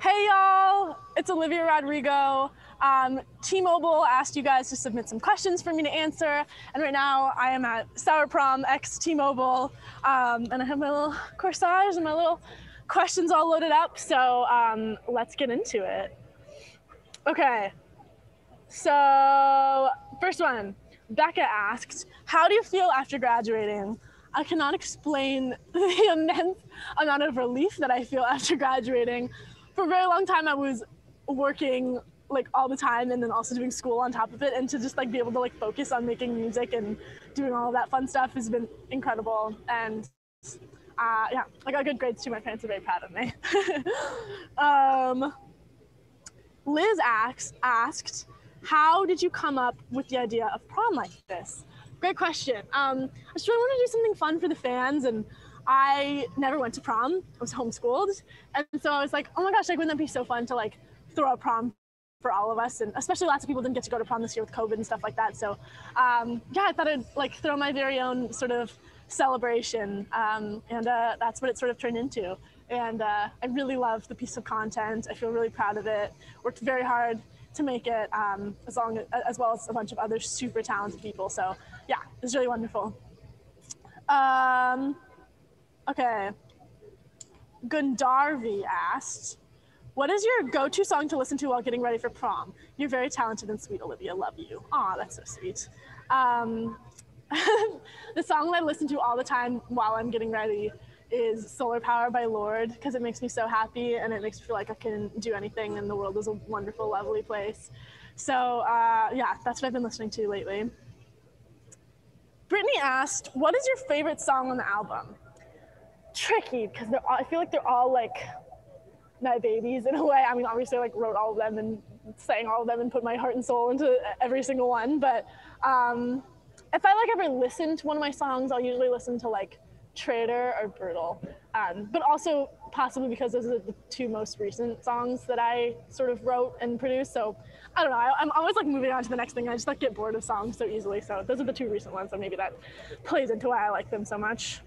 Hey y'all, it's Olivia Rodrigo. T-Mobile asked you guys to submit some questions for me to answer, and right now I am at SOUR Prom x T-Mobile, and I have my little corsage and my little questions all loaded up, so let's get into it. Okay, so first one, Becca asked, how do you feel after graduating? I cannot explain the immense amount of relief that I feel after graduating. For a very long time, I was working like all the time and then also doing school on top of it, and to just like be able to like focus on making music and doing all of that fun stuff has been incredible. And yeah, I got good grades too. My parents are very proud of me. Liz asked, how did you come up with the idea of prom like this? Great question. I just really wanted to do something fun for the fans, and I never went to prom. I was homeschooled, and so I was like, oh my gosh, like, wouldn't that be so fun to like throw a prom for all of us? And especially lots of people didn't get to go to prom this year with COVID and stuff like that. So yeah, I thought I'd like throw my very own sort of celebration, and that's what it sort of turned into. And I really love the piece of content. I feel really proud of it. Worked very hard to make it, as well as a bunch of other super talented people. So yeah, it was really wonderful. Okay. Gundarvi asked, what is your go-to song to listen to while getting ready for prom? You're very talented and sweet, Olivia. Love you. Aw, that's so sweet. The song that I listen to all the time while I'm getting ready is Solar Power by Lorde, because it makes me so happy and it makes me feel like I can do anything and the world is a wonderful, lovely place. So yeah, that's what I've been listening to lately. Brittany asked, what is your favorite song on the album? Tricky, because I feel like they're all like my babies in a way. I mean, obviously I like wrote all of them and sang all of them and put my heart and soul into every single one, but if I like ever listen to one of my songs, I'll usually listen to like Traitor or Brutal, but also possibly because those are the two most recent songs that I sort of wrote and produced. So I don't know, I'm always like moving on to the next thing. I just like get bored of songs so easily. So those are the two recent ones, so maybe that plays into why I like them so much.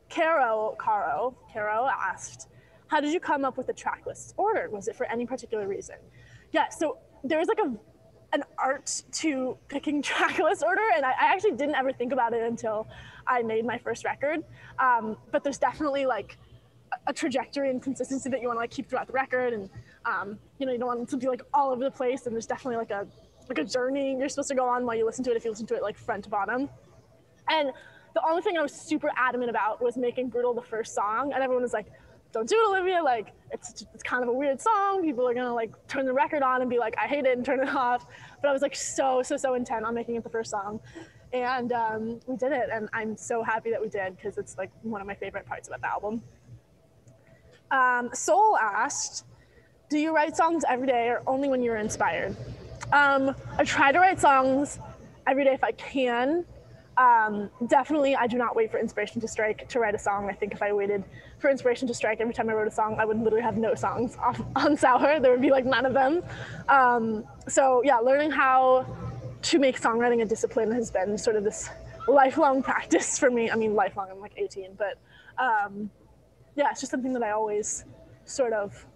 Caro asked, how did you come up with the track lists ordered? Was it for any particular reason? Yeah, so there was like an art to picking track list order, and I actually didn't ever think about it until I made my first record. But there's definitely like a trajectory and consistency that you want to like keep throughout the record, and you know, you don't want it to be like all over the place. And there's definitely like a journey you're supposed to go on while you listen to it, if you listen to it like front to bottom. And the only thing I was super adamant about was making Brutal the first song, and everyone was like, don't do it, Olivia, like it's kind of a weird song, people are gonna like turn the record on and be like, I hate it, and turn it off. But I was like so intent on making it the first song, and we did it, and I'm so happy that we did, because it's like one of my favorite parts about the album. Soul asked, do you write songs every day or only when you're inspired? I try to write songs every day if I can. Definitely, I do not wait for inspiration to strike to write a song. I think if I waited for inspiration to strike every time I wrote a song, I would literally have no songs on SOUR. There would be like none of them. So yeah, learning how to make songwriting a discipline has been sort of this lifelong practice for me. I mean, lifelong, I'm like 18, but yeah, it's just something that I always sort of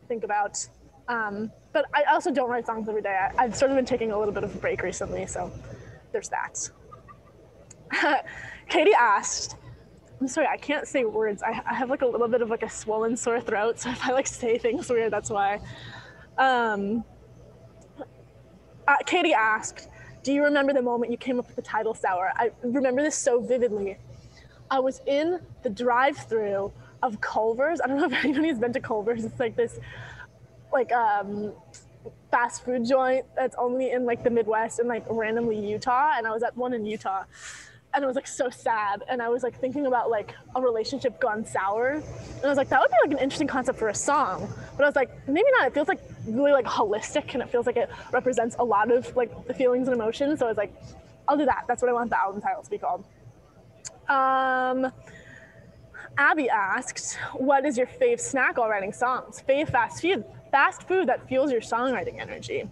think about. But I also don't write songs every day. I've sort of been taking a little bit of a break recently, so there's that. Katie asked, I'm sorry, I can't say words. I have like a little bit of like a swollen sore throat, so if I like say things weird, that's why. Katie asked, do you remember the moment you came up with the title SOUR? I remember this so vividly. I was in the drive-thru of Culver's. I don't know if anybody's been to Culver's. It's like this like fast food joint that's only in like the Midwest and like randomly Utah, and I was at one in Utah, and it was like so sad, and I was like thinking about like a relationship gone sour, and I was like, that would be like an interesting concept for a song, but I was like, maybe not. It feels like really like holistic, and it feels like it represents a lot of like the feelings and emotions, so I was like, I'll do that. That's what I want the album title to be called. Abby asked, what is your fave snack while writing songs? Fave fast food that fuels your songwriting energy.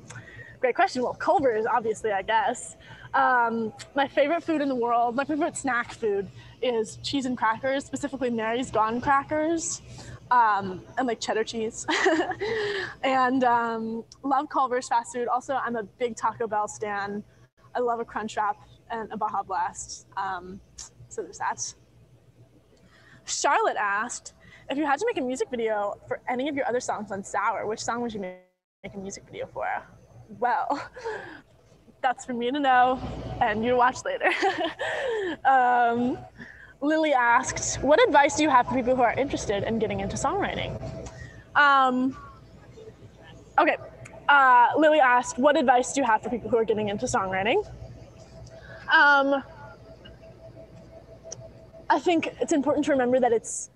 great question. Well, Culver's, obviously, I guess. My favorite food in the world, my favorite snack food is cheese and crackers, specifically Mary's Gone crackers, and like cheddar cheese. And love Culver's fast food. Also, I'm a big Taco Bell stan. I love a Crunch Wrap and a Baja Blast. So there's that. Charlotte asked, if you had to make a music video for any of your other songs on SOUR, which song would you make a music video for? Well, that's for me to know and you to watch later. Lily asked, what advice do you have for people who are interested in getting into songwriting? Okay, Lily asked, what advice do you have for people who are getting into songwriting? I think it's important to remember that it's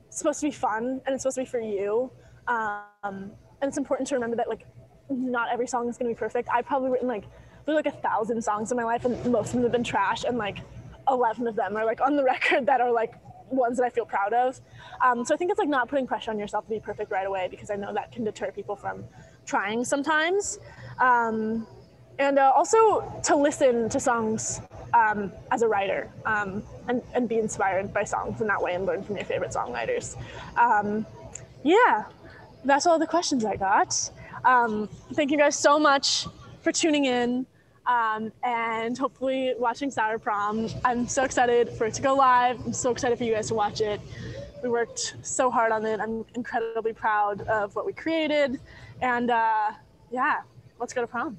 supposed to be fun and it's supposed to be for you. And it's important to remember that like not every song is gonna be perfect. I've probably written like 1,000 songs in my life and most of them have been trash, and like 11 of them are like on the record that are like ones that I feel proud of. So I think it's like not putting pressure on yourself to be perfect right away, because I know that can deter people from trying sometimes. And also to listen to songs as a writer and be inspired by songs in that way and learn from your favorite songwriters. Yeah, that's all the questions I got. Thank you guys so much for tuning in and hopefully watching SOUR Prom. I'm so excited for it to go live. I'm so excited for you guys to watch it. We worked so hard on it. I'm incredibly proud of what we created. And yeah, let's go to prom.